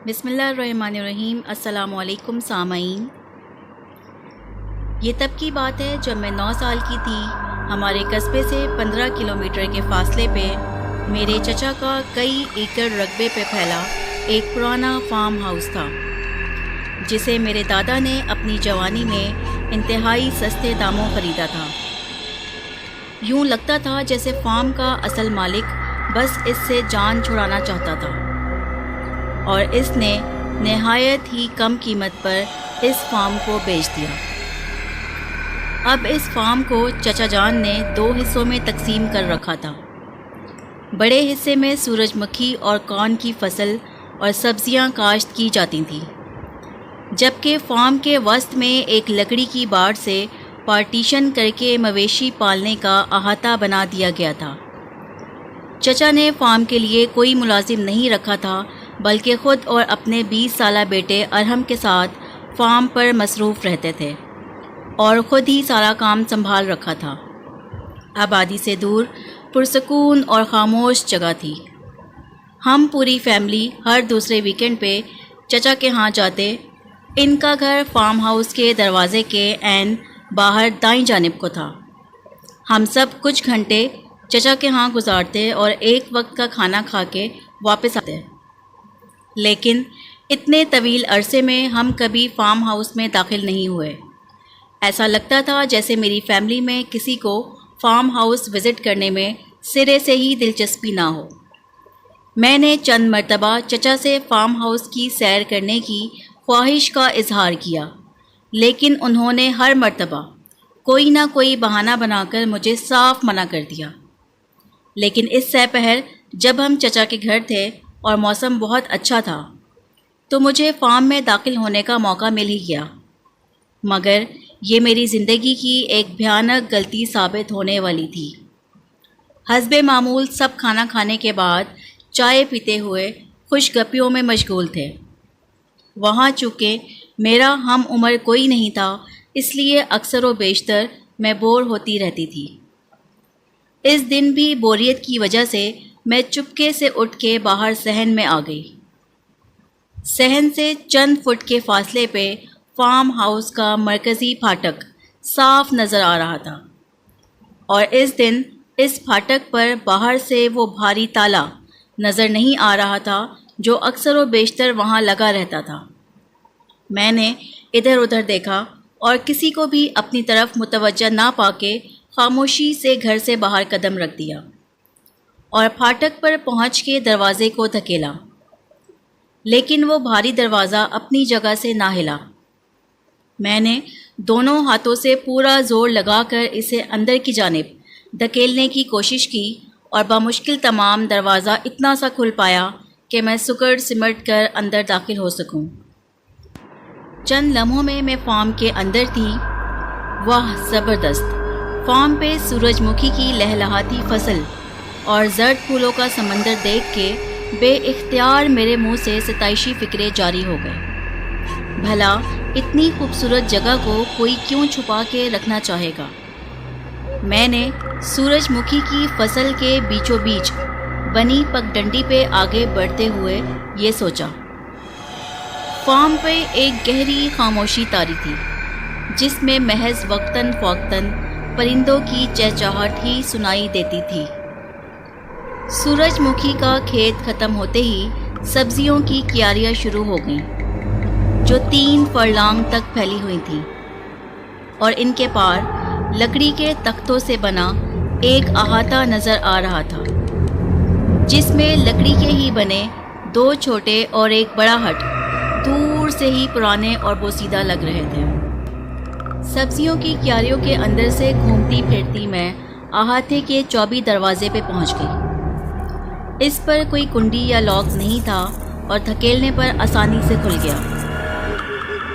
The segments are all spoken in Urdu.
بسم اللہ الرحمن الرحیم۔ السلام علیکم سامعین۔ یہ تب کی بات ہے جب میں 9 سال کی تھی۔ ہمارے قصبے سے 15 کلومیٹر کے فاصلے پہ میرے چچا کا کئی ایکڑ رقبے پہ پھیلا ایک پرانا فارم ہاؤس تھا، جسے میرے دادا نے اپنی جوانی میں انتہائی سستے داموں خریدا تھا۔ یوں لگتا تھا جیسے فارم کا اصل مالک بس اس سے جان چھڑانا چاہتا تھا، اور اس نے نہایت ہی کم قیمت پر اس فارم کو بیچ دیا۔ اب اس فارم کو چچا جان نے 2 حصوں میں تقسیم کر رکھا تھا۔ بڑے حصے میں سورج مکھی اور کارن کی فصل اور سبزیاں کاشت کی جاتی تھیں، جبکہ فارم کے وسط میں ایک لکڑی کی باڑ سے پارٹیشن کر کے مویشی پالنے کا احاطہ بنا دیا گیا تھا۔ چچا نے فارم کے لیے کوئی ملازم نہیں رکھا تھا، بلکہ خود اور اپنے 20 سالہ بیٹے ارحم کے ساتھ فارم پر مصروف رہتے تھے اور خود ہی سارا کام سنبھال رکھا تھا۔ آبادی سے دور پرسکون اور خاموش جگہ تھی۔ ہم پوری فیملی ہر دوسرے ویکنڈ پہ چچا کے ہاں جاتے۔ ان کا گھر فارم ہاؤس کے دروازے کے عین باہر دائیں جانب کو تھا۔ ہم سب کچھ گھنٹے چچا کے ہاں گزارتے اور ایک وقت کا کھانا کھا کے واپس آتے، لیکن اتنے طویل عرصے میں ہم کبھی فارم ہاؤس میں داخل نہیں ہوئے۔ ایسا لگتا تھا جیسے میری فیملی میں کسی کو فارم ہاؤس وزٹ کرنے میں سرے سے ہی دلچسپی نہ ہو۔ میں نے چند مرتبہ چچا سے فارم ہاؤس کی سیر کرنے کی خواہش کا اظہار کیا، لیکن انہوں نے ہر مرتبہ کوئی نہ کوئی بہانہ بنا کر مجھے صاف منع کر دیا۔ لیکن اس سے پہر جب ہم چچا کے گھر تھے اور موسم بہت اچھا تھا تو مجھے فارم میں داخل ہونے کا موقع مل ہی گیا، مگر یہ میری زندگی کی ایک بھیانک غلطی ثابت ہونے والی تھی۔ حسب معمول سب کھانا کھانے کے بعد چائے پیتے ہوئے خوش گپیوں میں مشغول تھے۔ وہاں چونکہ میرا ہم عمر کوئی نہیں تھا، اس لیے اکثر و بیشتر میں بور ہوتی رہتی تھی۔ اس دن بھی بوریت کی وجہ سے میں چپکے سے اٹھ کے باہر صحن میں آ گئی۔ صحن سے چند فٹ کے فاصلے پہ فارم ہاؤس کا مرکزی پھاٹک صاف نظر آ رہا تھا، اور اس دن اس پھاٹک پر باہر سے وہ بھاری تالا نظر نہیں آ رہا تھا جو اکثر و بیشتر وہاں لگا رہتا تھا۔ میں نے ادھر ادھر دیکھا اور کسی کو بھی اپنی طرف متوجہ نہ پا کے خاموشی سے گھر سے باہر قدم رکھ دیا اور پھاٹک پر پہنچ کے دروازے کو دھکیلا، لیکن وہ بھاری دروازہ اپنی جگہ سے نہ ہلا۔ میں نے دونوں ہاتھوں سے پورا زور لگا کر اسے اندر کی جانب دھکیلنے کی کوشش کی، اور بمشکل تمام دروازہ اتنا سا کھل پایا کہ میں سکڑ سمٹ کر اندر داخل ہو سکوں۔ چند لمحوں میں فارم کے اندر تھی۔ واہ زبردست! فارم پہ سورج مکھی کی لہلہاتی فصل اور زرد پھولوں کا سمندر دیکھ کے بے اختیار میرے منہ سے ستائشی فکریں جاری ہو گئے۔ بھلا اتنی خوبصورت جگہ کو کوئی کیوں چھپا کے رکھنا چاہے گا؟ میں نے سورج مکھی کی فصل کے بیچوں بیچ بنی پگ ڈنڈی پہ آگے بڑھتے ہوئے یہ سوچا۔ فارم پہ ایک گہری خاموشی طاری تھی، جس میں محض وقتاً فوقتاً پرندوں کی چہچہاہٹ ہی سنائی دیتی تھی۔ سورج مکھی کا کھیت ختم ہوتے ہی سبزیوں کی کیاریاں شروع ہو گئیں، جو 3 فرلانگ تک پھیلی ہوئی تھیں، اور ان کے پار لکڑی کے تختوں سے بنا ایک احاطہ نظر آ رہا تھا، جس میں لکڑی کے ہی بنے 2 چھوٹے اور ایک بڑا ہٹ دور سے ہی پرانے اور بوسیدہ لگ رہے تھے۔ سبزیوں کی کیاریوں کے اندر سے گھومتی پھرتی میں احاطے کے چوبی دروازے پہ پہنچ گئی۔ اس پر کوئی کنڈی یا لاک نہیں تھا اور دھکیلنے پر آسانی سے کھل گیا۔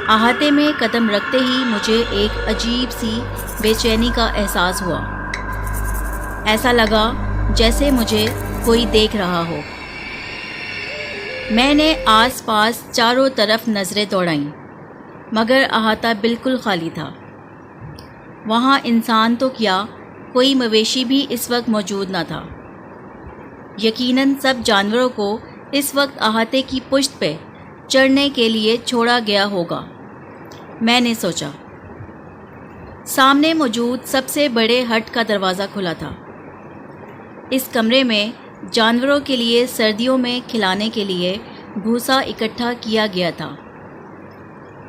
احاطے میں قدم رکھتے ہی مجھے ایک عجیب سی بے چینی کا احساس ہوا۔ ایسا لگا جیسے مجھے کوئی دیکھ رہا ہو۔ میں نے آس پاس چاروں طرف نظریں دوڑائیں، مگر احاطہ بالکل خالی تھا۔ وہاں انسان تو کیا، کوئی مویشی بھی اس وقت موجود نہ تھا۔ یقیناً سب جانوروں کو اس وقت احاطے کی پشت پہ چڑھنے کے لیے چھوڑا گیا ہوگا، میں نے سوچا۔ سامنے موجود سب سے بڑے ہٹ کا دروازہ کھلا تھا۔ اس کمرے میں جانوروں کے لیے سردیوں میں کھلانے کے لیے بھوسا اکٹھا کیا گیا تھا،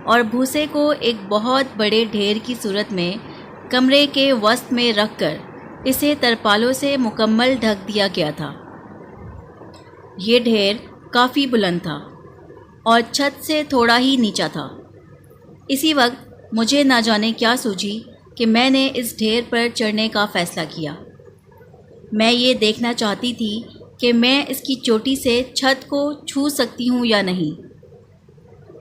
اور بھوسے کو ایک بہت بڑے ڈھیر کی صورت میں کمرے کے وسط میں رکھ کر اسے ترپالوں سے مکمل ڈھک دیا گیا تھا۔ یہ ڈھیر کافی بلند تھا اور چھت سے تھوڑا ہی نیچا تھا۔ اسی وقت مجھے نہ جانے کیا سوجھی کہ میں نے اس ڈھیر پر چڑھنے کا فیصلہ کیا۔ میں یہ دیکھنا چاہتی تھی کہ میں اس کی چوٹی سے چھت کو چھو سکتی ہوں یا نہیں،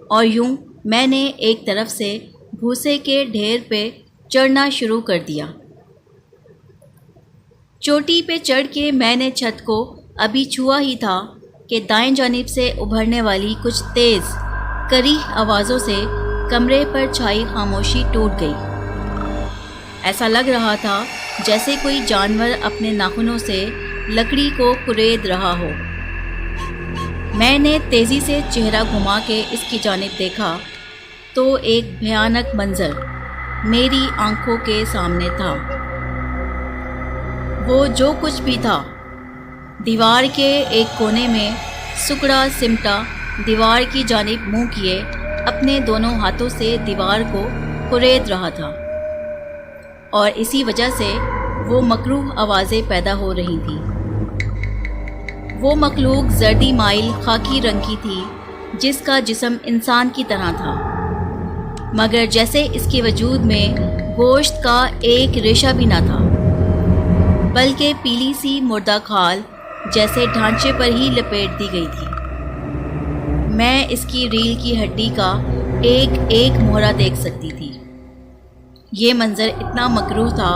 اور یوں میں نے ایک طرف سے بھوسے کے ڈھیر پہ چڑھنا شروع کر دیا۔ چوٹی پہ چڑھ کے میں نے چھت کو ابھی چھوا ہی تھا کہ دائیں جانب سے ابھرنے والی کچھ تیز کریہ آوازوں سے کمرے پر چھائی خاموشی ٹوٹ گئی۔ ایسا لگ رہا تھا جیسے کوئی جانور اپنے ناخنوں سے لکڑی کو کورید رہا ہو۔ میں نے تیزی سے چہرہ گھما کے اس کی جانب دیکھا تو ایک بھیانک منظر میری آنکھوں کے سامنے تھا۔ وہ جو کچھ بھی تھا دیوار کے ایک کونے میں سکڑا سمٹا دیوار کی جانب منہ کیے اپنے دونوں ہاتھوں سے دیوار کو کورید رہا تھا، اور اسی وجہ سے وہ مکروہ آوازیں پیدا ہو رہی تھیں۔ وہ مخلوق زردی مائل خاکی رنگ کی تھی، جس کا جسم انسان کی طرح تھا، مگر جیسے اس کے وجود میں گوشت کا ایک ریشہ بھی نہ تھا، بلکہ پیلی سی مردہ کھال جیسے ڈھانچے پر ہی لپیٹ دی گئی تھی۔ میں اس کی ریڑھ کی ہڈی کا ایک ایک مہرہ دیکھ سکتی تھی۔ یہ منظر اتنا مکروہ تھا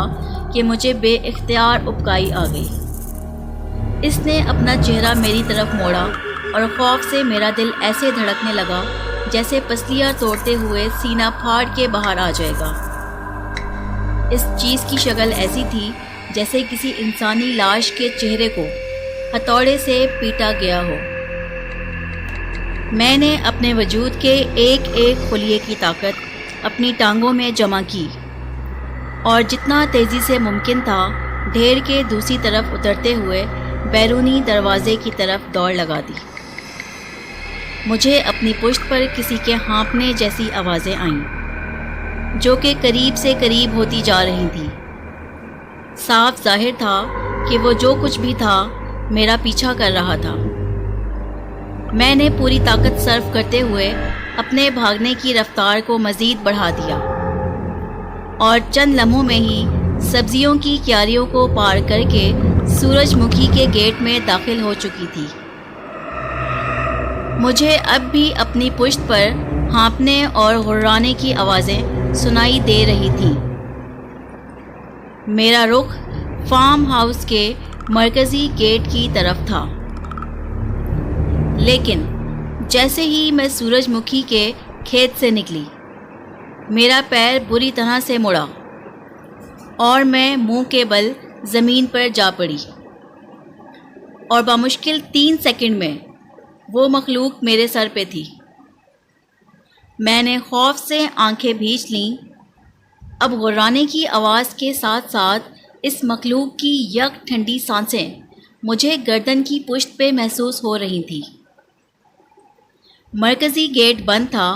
کہ مجھے بے اختیار ابکائی آ گئی۔ اس نے اپنا چہرہ میری طرف موڑا اور خوف سے میرا دل ایسے دھڑکنے لگا جیسے پسلیاں توڑتے ہوئے سینہ پھاڑ کے باہر آ جائے گا۔ اس چیز کی شکل ایسی تھی جیسے کسی انسانی لاش کے چہرے کو ہتھوڑے سے پیٹا گیا ہو۔ میں نے اپنے وجود کے ایک ایک خلیے کی طاقت اپنی ٹانگوں میں جمع کی، اور جتنا تیزی سے ممکن تھا ڈھیر کے دوسری طرف اترتے ہوئے بیرونی دروازے کی طرف دوڑ لگا دی۔ مجھے اپنی پشت پر کسی کے ہانپنے جیسی آوازیں آئیں، جو کہ قریب سے قریب ہوتی جا رہی تھیں۔ صاف ظاہر تھا کہ وہ جو کچھ بھی تھا میرا پیچھا کر رہا تھا۔ میں نے پوری طاقت صرف کرتے ہوئے اپنے بھاگنے کی رفتار کو مزید بڑھا دیا، اور چند لمحوں میں ہی سبزیوں کی کیاریوں کو پار کر کے سورج مکھی کے گیٹ میں داخل ہو چکی تھی۔ مجھے اب بھی اپنی پشت پر ہانپنے اور غرانے کی آوازیں سنائی دے رہی تھیں۔ میرا رخ فارم ہاؤس کے مرکزی گیٹ کی طرف تھا، لیکن جیسے ہی میں سورج مکھی کے کھیت سے نکلی، میرا پیر بری طرح سے مڑا اور میں منہ کے بل زمین پر جا پڑی، اور بمشکل 3 سیکنڈ میں وہ مخلوق میرے سر پہ تھی۔ میں نے خوف سے آنکھیں بھیج لیں۔ اب غرانے کی آواز کے ساتھ ساتھ اس مخلوق کی یک ٹھنڈی سانسیں مجھے گردن کی پشت پہ محسوس ہو رہی تھیں۔ مرکزی گیٹ بند تھا۔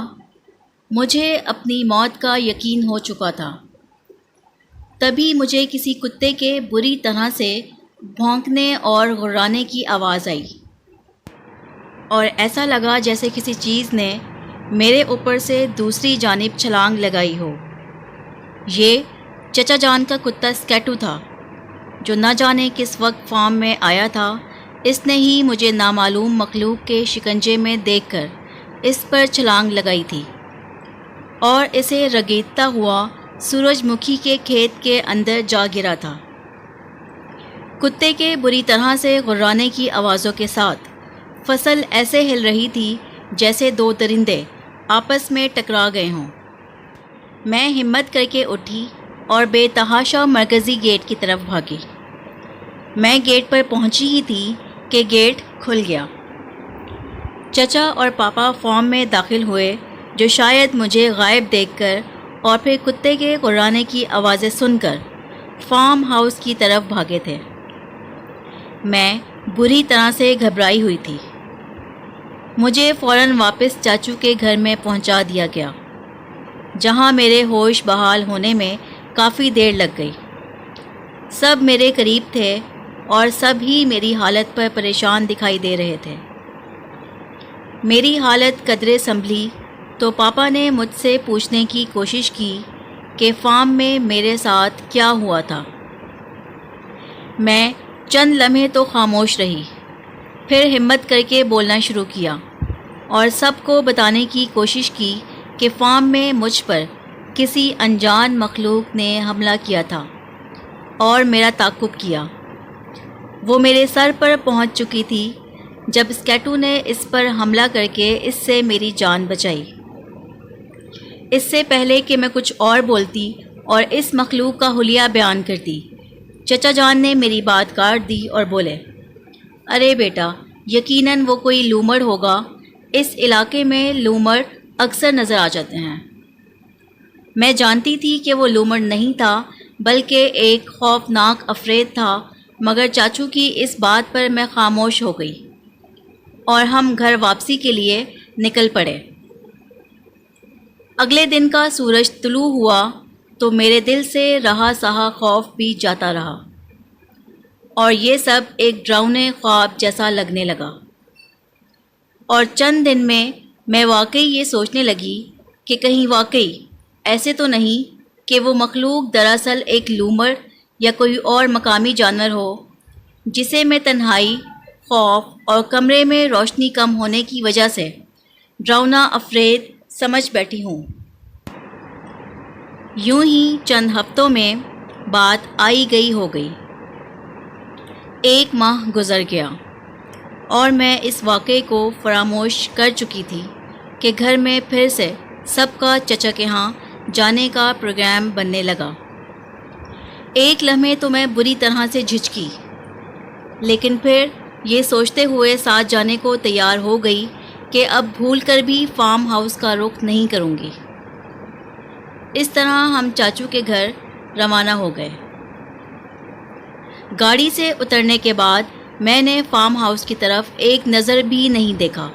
مجھے اپنی موت کا یقین ہو چکا تھا۔ تبھی مجھے کسی کتے کے بری طرح سے بھونکنے اور غرانے کی آواز آئی، اور ایسا لگا جیسے کسی چیز نے میرے اوپر سے دوسری جانب چھلانگ لگائی ہو۔ یہ چچا جان کا کتا اسکیٹو تھا، جو نہ جانے کس وقت فارم میں آیا تھا۔ اس نے ہی مجھے نامعلوم مخلوق کے شکنجے میں دیکھ کر اس پر چھلانگ لگائی تھی، اور اسے رگیدتا ہوا سورج مکھی کے کھیت کے اندر جا گرا تھا۔ کتے کے بری طرح سے غرانے کی آوازوں کے ساتھ فصل ایسے ہل رہی تھی جیسے 2 درندے آپس میں ٹکرا گئے ہوں۔ میں ہمت کر کے اٹھی اور بے تحاشا مرکزی گیٹ کی طرف بھاگی۔ میں گیٹ پر پہنچی ہی تھی کہ گیٹ کھل گیا۔ چچا اور پاپا فارم میں داخل ہوئے، جو شاید مجھے غائب دیکھ کر اور پھر کتے کے غرانے کی آوازیں سن کر فارم ہاؤس کی طرف بھاگے تھے۔ میں بری طرح سے گھبرائی ہوئی تھی۔ مجھے فوراً واپس چاچو کے گھر میں پہنچا دیا گیا، جہاں میرے ہوش بحال ہونے میں کافی دیر لگ گئی۔ سب میرے قریب تھے اور سب ہی میری حالت پر پریشان دکھائی دے رہے تھے۔ میری حالت قدرے سنبھلی تو پاپا نے مجھ سے پوچھنے کی کوشش کی کہ فارم میں میرے ساتھ کیا ہوا تھا۔ میں چند لمحے تو خاموش رہی، پھر ہمت کر کے بولنا شروع کیا اور سب کو بتانے کی کوشش کی کہ فارم میں مجھ پر کسی انجان مخلوق نے حملہ کیا تھا اور میرا تعاقب کیا۔ وہ میرے سر پر پہنچ چکی تھی جب اسکیٹو نے اس پر حملہ کر کے اس سے میری جان بچائی۔ اس سے پہلے کہ میں کچھ اور بولتی اور اس مخلوق کا حلیہ بیان کرتی، چچا جان نے میری بات کاٹ دی اور بولے، ارے بیٹا، یقیناً وہ کوئی لومڑ ہوگا، اس علاقے میں لومڑ اکثر نظر آ جاتے ہیں۔ میں جانتی تھی کہ وہ لومڑ نہیں تھا بلکہ ایک خوفناک عفریت تھا، مگر چاچو کی اس بات پر میں خاموش ہو گئی اور ہم گھر واپسی کے لیے نکل پڑے۔ اگلے دن کا سورج طلوع ہوا تو میرے دل سے رہا سہا خوف بھی جاتا رہا اور یہ سب ایک ڈراؤنے خواب جیسا لگنے لگا۔ اور چند دن میں واقعی یہ سوچنے لگی کہ کہیں واقعی ایسے تو نہیں کہ وہ مخلوق دراصل ایک لومڑ یا کوئی اور مقامی جانور ہو، جسے میں تنہائی، خوف اور کمرے میں روشنی کم ہونے کی وجہ سے ڈراؤنا عفریت سمجھ بیٹھی ہوں۔ یوں ہی چند ہفتوں میں بات آئی گئی ہو گئی۔ 1 ماہ گزر گیا اور میں اس واقعے کو فراموش کر چکی تھی کہ گھر میں پھر سے سب کا چچا کے ہاں جانے کا پروگرام بننے لگا۔ ایک لمحے تو میں بری طرح سے جھجکی، لیکن پھر یہ سوچتے ہوئے ساتھ جانے کو تیار ہو گئی کہ اب بھول کر بھی فارم ہاؤس کا رخ نہیں کروں گی۔ اس طرح ہم چاچو کے گھر روانہ ہو گئے۔ گاڑی سے اترنے کے بعد میں نے فارم ہاؤس کی طرف ایک نظر بھی نہیں دیکھا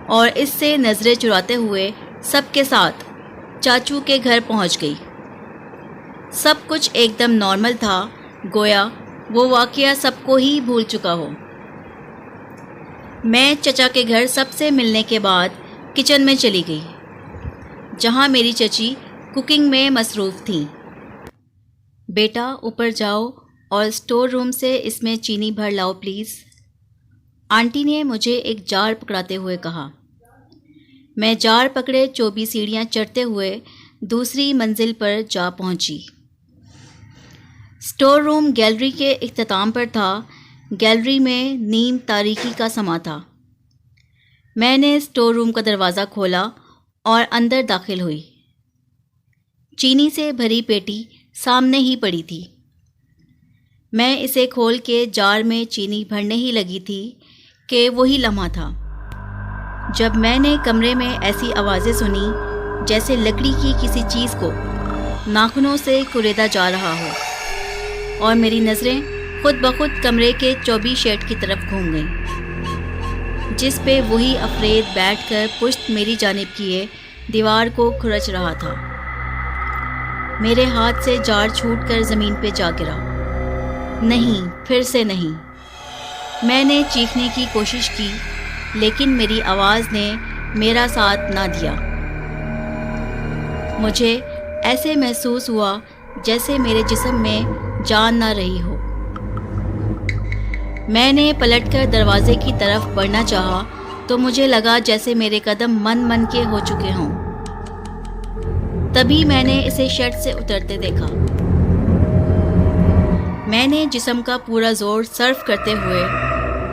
اور اس سے نظریں چراتے ہوئے سب کے ساتھ چاچو کے گھر پہنچ گئی۔ سب کچھ ایک دم نارمل تھا، گویا وہ واقعہ سب کو ہی بھول چکا ہو۔ میں چچا کے گھر سب سے ملنے کے بعد کچن میں چلی گئی، جہاں میری چچی کوکنگ میں مصروف تھیں۔ بیٹا اوپر جاؤ اور اسٹور روم سے اس میں چینی بھر لاؤ پلیز، آنٹی نے مجھے ایک جار پکڑاتے ہوئے کہا۔ میں جار پکڑے چوبی سیڑھیاں چڑھتے ہوئے دوسری منزل پر جا پہنچی۔ اسٹور روم گیلری کے اختتام پر تھا۔ گیلری میں نیم تاریکی کا سما تھا۔ میں نے اسٹور روم کا دروازہ کھولا اور اندر داخل ہوئی۔ چینی سے بھری پیٹی سامنے ہی پڑی تھی۔ میں اسے کھول کے جار میں چینی بھرنے ہی لگی تھی کہ وہی لمحہ تھا جب میں نے کمرے میں ایسی آوازیں سنی جیسے لکڑی کی کسی چیز کو ناخنوں سے کریدا جا رہا ہو، اور میری نظریں خود بخود کمرے کے چوبی شیڈ کی طرف گھوم گئیں، جس پہ وہی عفریت بیٹھ کر پشت میری جانب کیے دیوار کو کھرچ رہا تھا۔ میرے ہاتھ سے جار چھوٹ کر زمین پہ جا گرا۔ نہیں، پھر سے نہیں۔ میں نے چیخنے کی کوشش کی، لیکن میری آواز نے میرا ساتھ نہ دیا۔ مجھے ایسے محسوس ہوا جیسے میرے جسم میں جان نہ رہی ہو۔ میں نے پلٹ کر دروازے کی طرف بڑھنا چاہا تو مجھے لگا جیسے میرے قدم من کے ہو چکے ہوں۔ تبھی میں نے اسے شیڈ سے اترتے دیکھا۔ میں نے جسم کا پورا زور صرف کرتے ہوئے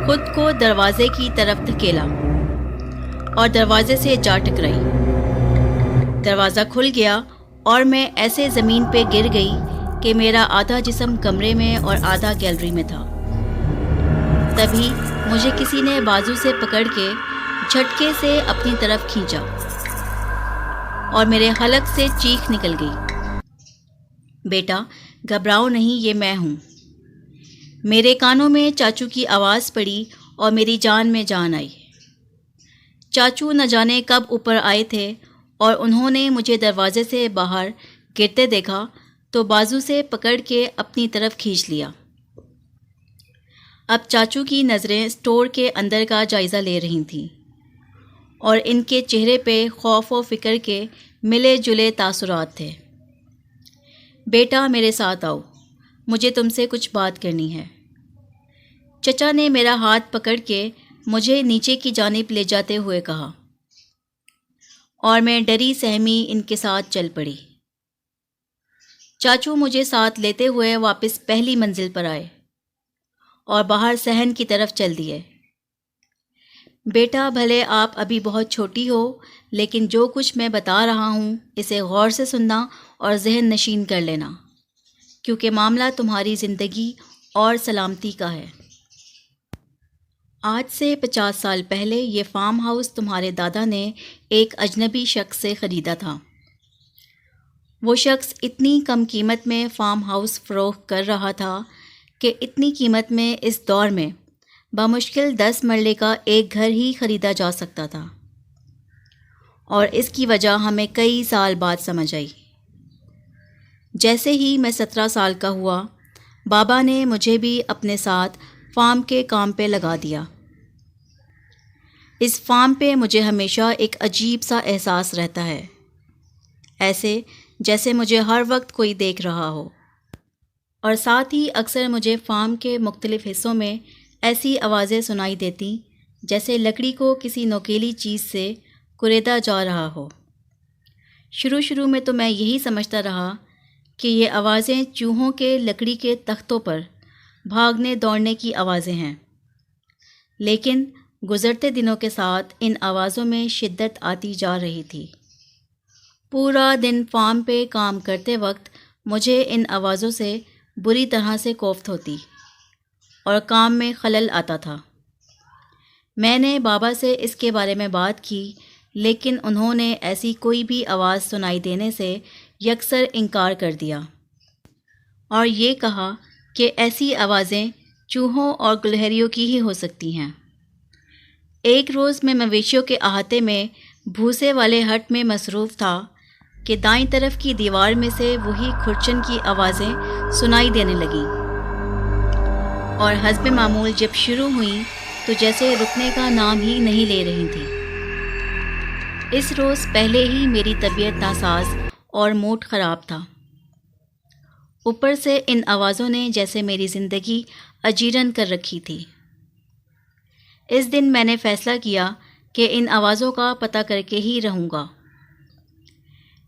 خود کو دروازے کی طرف دھکیلا اور دروازے سے جا ٹکرائی۔ دروازہ کھل گیا اور میں ایسے زمین پہ گر گئی کہ میرا آدھا جسم کمرے میں اور آدھا گیلری میں تھا۔ تبھی مجھے کسی نے بازو سے پکڑ کے جھٹکے سے اپنی طرف کھینچا اور میرے حلق سے چیخ نکل گئی۔ بیٹا گھبراؤ نہیں، یہ میں ہوں۔ میرے کانوں میں چاچو کی آواز پڑی اور میری جان میں جان آئی۔ چاچو نہ جانے کب اوپر آئے تھے اور انہوں نے مجھے دروازے سے باہر گرتے دیکھا تو بازو سے پکڑ کے اپنی طرف کھینچ لیا۔ اب چاچو کی نظریں اسٹور کے اندر کا جائزہ لے رہی تھیں اور ان کے چہرے پہ خوف و فکر کے ملے جلے تاثرات تھے۔ بیٹا میرے ساتھ آؤ، مجھے تم سے کچھ بات کرنی ہے۔ چچا نے میرا ہاتھ پکڑ کے مجھے نیچے کی جانب لے جاتے ہوئے کہا اور میں ڈری سہمی ان کے ساتھ چل پڑی۔ چاچو مجھے ساتھ لیتے ہوئے واپس پہلی منزل پر آئے اور باہر صحن کی طرف چل دیے۔ بیٹا بھلے آپ ابھی بہت چھوٹی ہو، لیکن جو کچھ میں بتا رہا ہوں اسے غور سے سننا اور ذہن نشین کر لینا، کیونکہ معاملہ تمہاری زندگی اور سلامتی کا ہے۔ آج سے 50 سال پہلے یہ فارم ہاؤس تمہارے دادا نے ایک اجنبی شخص سے خریدا تھا۔ وہ شخص اتنی کم قیمت میں فارم ہاؤس فروخت کر رہا تھا کہ اتنی قیمت میں اس دور میں بمشکل 10 مرلے کا ایک گھر ہی خریدا جا سکتا تھا، اور اس کی وجہ ہمیں کئی سال بعد سمجھ آئی۔ جیسے ہی میں 17 سال کا ہوا، بابا نے مجھے بھی اپنے ساتھ فارم کے کام پہ لگا دیا۔ اس فارم پہ مجھے ہمیشہ ایک عجیب سا احساس رہتا ہے، ایسے جیسے مجھے ہر وقت کوئی دیکھ رہا ہو، اور ساتھ ہی اکثر مجھے فارم کے مختلف حصوں میں ایسی آوازیں سنائی دیتی جیسے لکڑی کو کسی نوکیلی چیز سے کریدا جا رہا ہو۔ شروع میں تو میں یہی سمجھتا رہا کہ یہ آوازیں چوہوں کے لکڑی کے تختوں پر بھاگنے دوڑنے کی آوازیں ہیں، لیکن گزرتے دنوں کے ساتھ ان آوازوں میں شدت آتی جا رہی تھی۔ پورا دن فارم پہ کام کرتے وقت مجھے ان آوازوں سے بری طرح سے کوفت ہوتی اور کام میں خلل آتا تھا۔ میں نے بابا سے اس کے بارے میں بات کی، لیکن انہوں نے ایسی کوئی بھی آواز سنائی دینے سے یکسر انکار کر دیا اور یہ کہا کہ ایسی آوازیں چوہوں اور گلہریوں کی ہی ہو سکتی ہیں۔ ایک روز میں مویشیوں کے احاطے میں بھوسے والے ہٹ میں مصروف تھا کہ دائیں طرف کی دیوار میں سے وہی کھرچن کی آوازیں سنائی دینے لگیں، اور حسب معمول جب شروع ہوئیں تو جیسے رکنے کا نام ہی نہیں لے رہی تھیں۔ اس روز پہلے ہی میری طبیعت ناساز اور موڈ خراب تھا، اوپر سے ان آوازوں نے جیسے میری زندگی اجیرن کر رکھی تھی۔ اس دن میں نے فیصلہ کیا کہ ان آوازوں کا پتہ کر کے ہی رہوں گا۔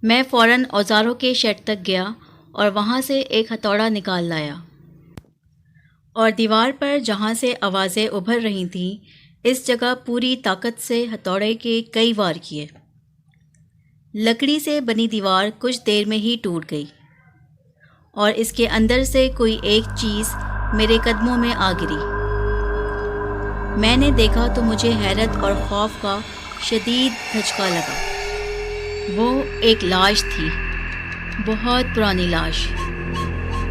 میں فوراً اوزاروں کے شیڈ تک گیا اور وہاں سے ایک ہتھوڑا نکال لایا، اور دیوار پر جہاں سے آوازیں ابھر رہی تھیں اس جگہ پوری طاقت سے ہتھوڑے کے کئی وار کیے۔ لکڑی سے بنی دیوار کچھ دیر میں ہی ٹوٹ گئی اور اس کے اندر سے کوئی ایک چیز میرے قدموں میں آ گری۔ میں نے دیکھا تو مجھے حیرت اور خوف کا شدید دھچکا لگا۔ وہ ایک لاش تھی، بہت پرانی لاش،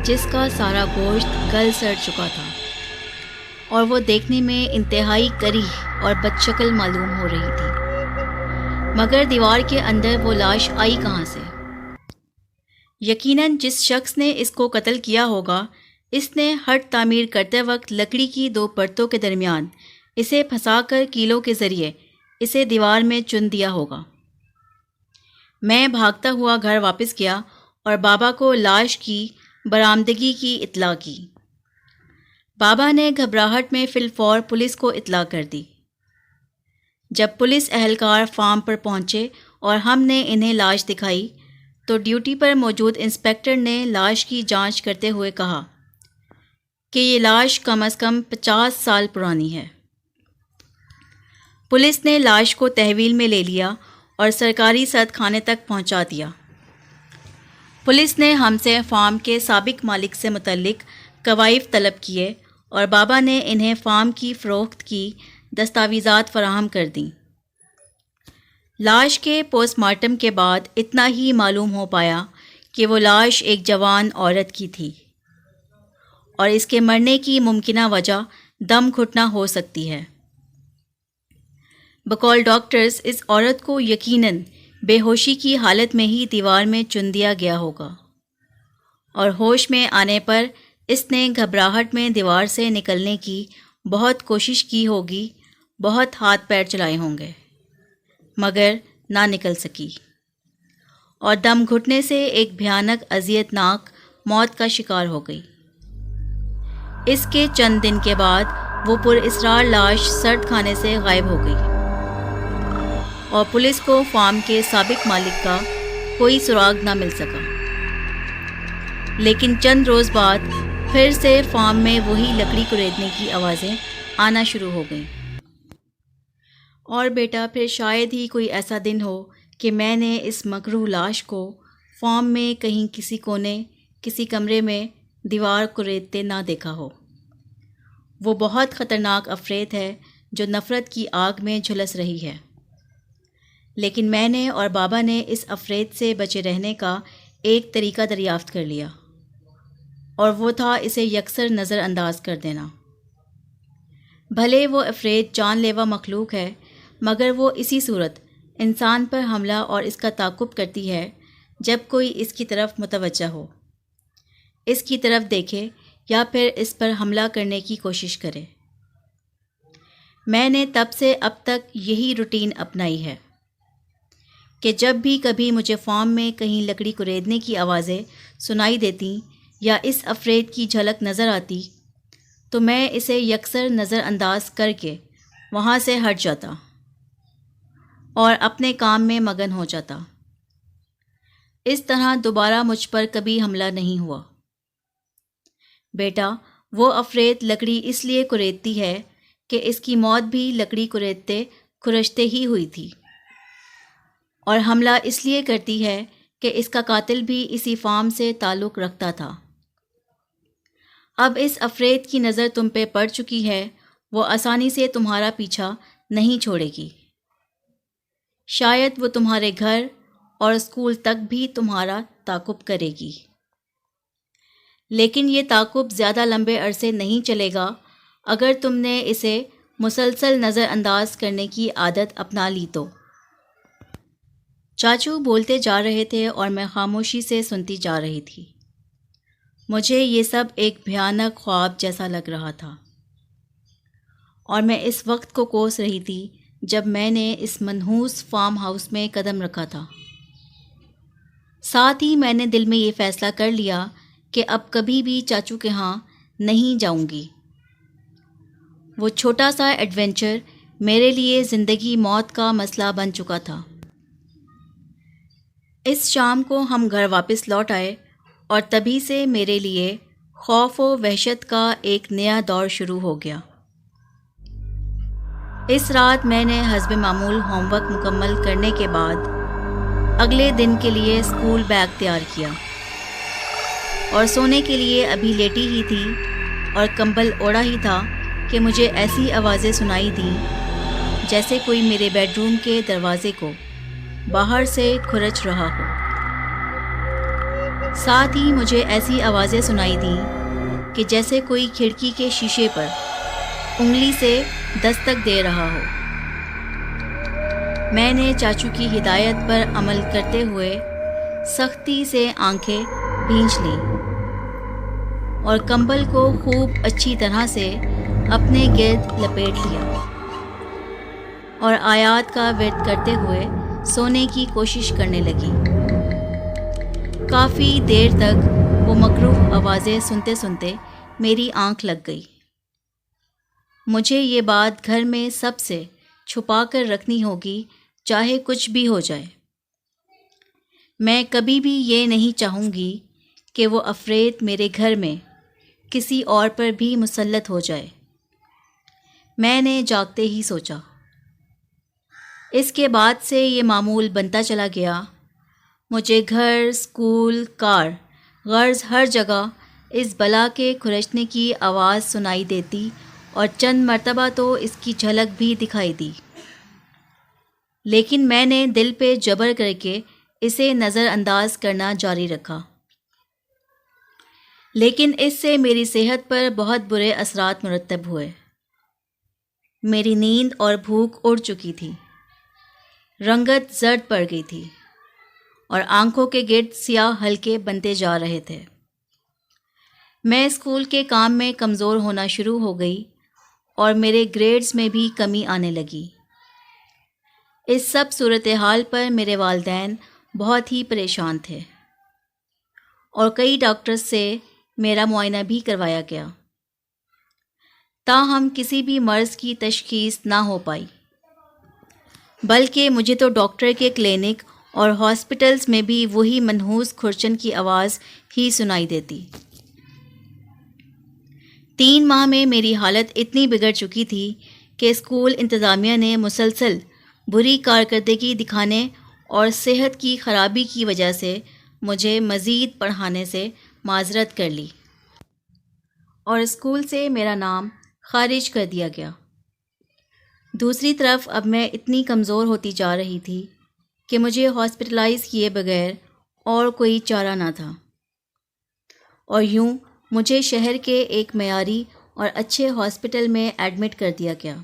جس کا سارا گوشت گل سڑ چکا تھا، اور وہ دیکھنے میں انتہائی کریح اور بدشکل معلوم ہو رہی تھی۔ مگر دیوار کے اندر وہ لاش آئی کہاں سے؟ یقیناً جس شخص نے اس کو قتل کیا ہوگا، اس نے ہٹ تعمیر کرتے وقت لکڑی کی 2 پرتوں کے درمیان اسے پھنسا کر کیلوں کے ذریعے اسے دیوار میں چن دیا ہوگا۔ میں بھاگتا ہوا گھر واپس گیا اور بابا کو لاش کی برآمدگی کی اطلاع کی۔ بابا نے گھبراہٹ میں فی الفور پولیس کو اطلاع کر دی۔ جب پولیس اہلکار فارم پر پہنچے اور ہم نے انہیں لاش دکھائی تو ڈیوٹی پر موجود انسپکٹر نے لاش کی جانچ کرتے ہوئے کہا کہ یہ لاش کم از کم 50 سال پرانی ہے۔ پولیس نے لاش کو تحویل میں لے لیا اور سرکاری سرد خانے تک پہنچا دیا۔ پولیس نے ہم سے فارم کے سابق مالک سے متعلق کوائف طلب کیے اور بابا نے انہیں فارم کی فروخت کی دستاویزات فراہم کر دیں۔ لاش کے پوسٹ مارٹم کے بعد اتنا ہی معلوم ہو پایا کہ وہ لاش ایک جوان عورت کی تھی اور اس کے مرنے کی ممکنہ وجہ دم گھٹنا ہو سکتی ہے۔ بقول ڈاکٹرز اس عورت کو یقیناً بے ہوشی کی حالت میں ہی دیوار میں چن دیا گیا ہوگا اور ہوش میں آنے پر اس نے گھبراہٹ میں دیوار سے نکلنے کی بہت کوشش کی ہوگی، بہت ہاتھ پیر چلائے ہوں گے، مگر نہ نکل سکی اور دم گھٹنے سے ایک بھیانک اذیت ناک موت کا شکار ہو گئی۔ اس کے چند دن کے بعد وہ پر اسرار لاش سرد کھانے سے غائب ہو گئی اور پولیس کو فارم کے سابق مالک کا کوئی سراغ نہ مل سکا۔ لیکن چند روز بعد پھر سے فارم میں وہی لکڑی کریدنے کی آوازیں آنا شروع ہو گئیں۔ اور بیٹا پھر شاید ہی کوئی ایسا دن ہو کہ میں نے اس مکروہ لاش کو فارم میں کہیں کسی کونے، کسی کمرے میں دیوار کریدتے نہ دیکھا ہو۔ وہ بہت خطرناک عفریت ہے جو نفرت کی آگ میں جھلس رہی ہے، لیکن میں نے اور بابا نے اس عفریت سے بچے رہنے کا ایک طریقہ دریافت کر لیا، اور وہ تھا اسے یکسر نظر انداز کر دینا۔ بھلے وہ عفریت جان لیوا مخلوق ہے، مگر وہ اسی صورت انسان پر حملہ اور اس کا تعاقب کرتی ہے جب کوئی اس کی طرف متوجہ ہو، اس کی طرف دیکھے یا پھر اس پر حملہ کرنے کی کوشش کرے۔ میں نے تب سے اب تک یہی روٹین اپنائی ہے کہ جب بھی کبھی مجھے فارم میں کہیں لکڑی کریدنے کی آوازیں سنائی دیتی یا اس عفریت کی جھلک نظر آتی تو میں اسے یکسر نظر انداز کر کے وہاں سے ہٹ جاتا اور اپنے کام میں مگن ہو جاتا۔ اس طرح دوبارہ مجھ پر کبھی حملہ نہیں ہوا۔ بیٹا وہ عفریت لکڑی اس لیے کریدتی ہے کہ اس کی موت بھی لکڑی کریدتے کھرچتے ہی ہوئی تھی، اور حملہ اس لیے کرتی ہے کہ اس کا قاتل بھی اسی فارم سے تعلق رکھتا تھا۔ اب اس عفریت کی نظر تم پہ پڑ چکی ہے، وہ آسانی سے تمہارا پیچھا نہیں چھوڑے گی۔ شاید وہ تمہارے گھر اور اسکول تک بھی تمہارا تعاقب کرے گی، لیکن یہ تعاقب زیادہ لمبے عرصے نہیں چلے گا اگر تم نے اسے مسلسل نظر انداز کرنے کی عادت اپنا لی تو۔ چاچو بولتے جا رہے تھے اور میں خاموشی سے سنتی جا رہی تھی۔ مجھے یہ سب ایک بھیانک خواب جیسا لگ رہا تھا، اور میں اس وقت کو کوس رہی تھی جب میں نے اس منحوس فارم ہاؤس میں قدم رکھا تھا۔ ساتھ ہی میں نے دل میں یہ فیصلہ کر لیا کہ اب کبھی بھی چاچو کے ہاں نہیں جاؤں گی۔ وہ چھوٹا سا ایڈونچر میرے لیے زندگی موت کا مسئلہ بن چکا تھا۔ اس شام کو ہم گھر واپس لوٹ آئے اور تبھی سے میرے لیے خوف و وحشت کا ایک نیا دور شروع ہو گیا۔ اس رات میں نے حسب معمول ہوم ورک مکمل کرنے کے بعد اگلے دن کے لیے اسکول بیگ تیار کیا اور سونے کے لیے ابھی لیٹی ہی تھی اور کمبل اوڑھا ہی تھا کہ مجھے ایسی آوازیں سنائی دیں جیسے کوئی میرے بیڈ روم کے دروازے کو باہر سے کھرچ رہا ہو۔ ساتھ ہی مجھے ایسی آوازیں سنائی دیں کہ جیسے کوئی کھڑکی کے شیشے پر انگلی سے دستک دے رہا ہو۔ میں نے چاچو کی ہدایت پر عمل کرتے ہوئے سختی سے آنکھیں بھینچ لیں اور کمبل کو خوب اچھی طرح سے اپنے گرد لپیٹ لیا اور آیات کا ورد کرتے ہوئے سونے کی کوشش کرنے لگی۔ کافی دیر تک وہ مکروہ آوازیں سنتے سنتے میری آنکھ لگ گئی۔ مجھے یہ بات گھر میں سب سے چھپا کر رکھنی ہوگی، چاہے کچھ بھی ہو جائے۔ میں کبھی بھی یہ نہیں چاہوں گی کہ وہ عفریت میرے گھر میں کسی اور پر بھی مسلط ہو جائے۔ میں نے جاگتے ہی سوچا۔ اس کے بعد سے یہ معمول بنتا چلا گیا۔ مجھے گھر، اسکول، کار، غرض ہر جگہ اس بلا کے کھرچنے کی آواز سنائی دیتی اور چند مرتبہ تو اس کی جھلک بھی دکھائی دی۔ لیکن میں نے دل پہ جبر کر کے اسے نظر انداز کرنا جاری رکھا، لیکن اس سے میری صحت پر بہت برے اثرات مرتب ہوئے۔ میری نیند اور بھوک اڑ چکی تھی، رنگت زرد پڑ گئی تھی اور آنکھوں کے گرد سیاہ حلقے بنتے جا رہے تھے۔ میں اسکول کے کام میں کمزور ہونا شروع ہو گئی اور میرے گریڈز میں بھی کمی آنے لگی۔ اس سب صورتحال پر میرے والدین بہت ہی پریشان تھے اور کئی ڈاکٹرز سے میرا معائنہ بھی کروایا گیا، تاہم کسی بھی مرض کی تشخیص نہ ہو پائی، بلکہ مجھے تو ڈاکٹر کے کلینک اور ہاسپٹلز میں بھی وہی منحوس کھرچن کی آواز ہی سنائی دیتی۔ 3 ماہ میں میری حالت اتنی بگڑ چکی تھی کہ اسکول انتظامیہ نے مسلسل بری کارکردگی دکھانے اور صحت کی خرابی کی وجہ سے مجھے مزید پڑھانے سے معذرت کر لی اور اسکول سے میرا نام خارج کر دیا گیا۔ دوسری طرف اب میں اتنی کمزور ہوتی جا رہی تھی کہ مجھے ہاسپٹلائز کیے بغیر اور کوئی چارہ نہ تھا، اور یوں مجھے شہر کے ایک معیاری اور اچھے ہاسپٹل میں ایڈمٹ کر دیا گیا۔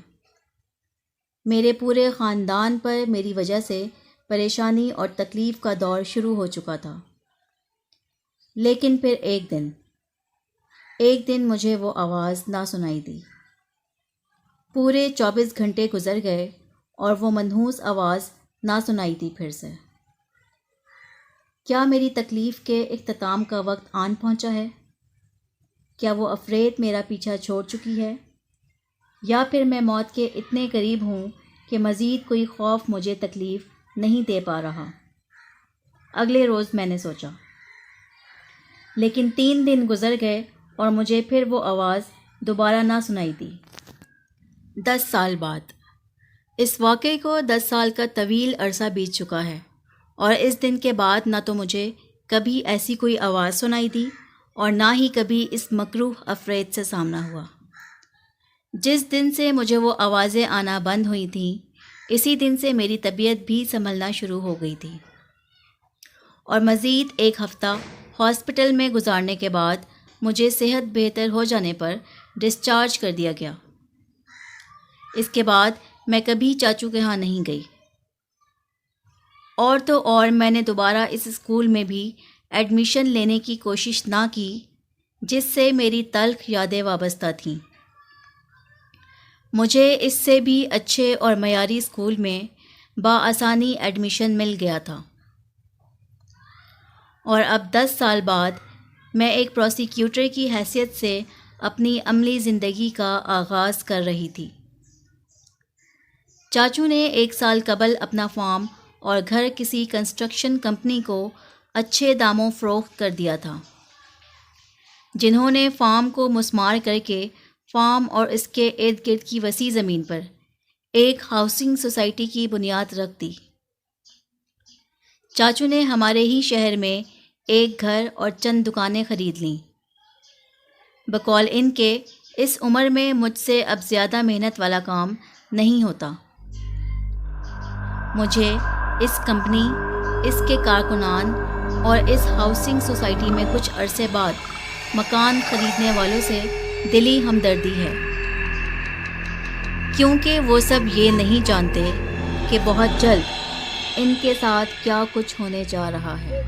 میرے پورے خاندان پر میری وجہ سے پریشانی اور تکلیف کا دور شروع ہو چکا تھا۔ لیکن پھر ایک دن مجھے وہ آواز نہ سنائی دی۔ پورے 24 گھنٹے گزر گئے اور وہ منحوس آواز نہ سنائی دی پھر سے۔ کیا میری تکلیف کے اختتام کا وقت آن پہنچا ہے؟ کیا وہ افریت میرا پیچھا چھوڑ چکی ہے؟ یا پھر میں موت کے اتنے قریب ہوں کہ مزید کوئی خوف مجھے تکلیف نہیں دے پا رہا؟ اگلے روز میں نے سوچا، لیکن 3 دن گزر گئے اور مجھے پھر وہ آواز دوبارہ نہ سنائی دی۔ 10 سال بعد، اس واقعے کو 10 سال کا طویل عرصہ بیت چکا ہے، اور اس دن کے بعد نہ تو مجھے کبھی ایسی کوئی آواز سنائی دی اور نہ ہی کبھی اس مکروہ افریت سے سامنا ہوا۔ جس دن سے مجھے وہ آوازیں آنا بند ہوئی تھیں، اسی دن سے میری طبیعت بھی سنبھلنا شروع ہو گئی تھی، اور مزید 1 ہفتہ ہاسپٹل میں گزارنے کے بعد مجھے صحت بہتر ہو جانے پر ڈسچارج کر دیا گیا۔ اس کے بعد میں کبھی چاچو کے ہاں نہیں گئی، اور تو اور میں نے دوبارہ اس اسکول میں بھی ایڈمیشن لینے کی کوشش نہ کی جس سے میری تلخ یادیں وابستہ تھیں۔ مجھے اس سے بھی اچھے اور معیاری اسکول میں بآسانی ایڈمیشن مل گیا تھا، اور اب 10 سال بعد میں ایک پروسیکیوٹر کی حیثیت سے اپنی عملی زندگی کا آغاز کر رہی تھی۔ چاچو نے 1 سال قبل اپنا فارم اور گھر کسی کنسٹرکشن کمپنی کو اچھے داموں فروخت کر دیا تھا، جنہوں نے فارم کو مسمار کر کے فارم اور اس کے ارد گرد کی وسیع زمین پر ایک ہاؤسنگ سوسائٹی کی بنیاد رکھ دی۔ چاچو نے ہمارے ہی شہر میں ایک گھر اور چند دکانیں خرید لیں، بقول ان کے اس عمر میں مجھ سے اب زیادہ محنت والا کام نہیں ہوتا۔ مجھے اس کمپنی، اس کے کارکنان اور اس ہاؤسنگ سوسائٹی میں کچھ عرصے بعد مکان خریدنے والوں سے دلی ہمدردی ہے، کیونکہ وہ سب یہ نہیں جانتے کہ بہت جلد ان کے ساتھ کیا کچھ ہونے جا رہا ہے۔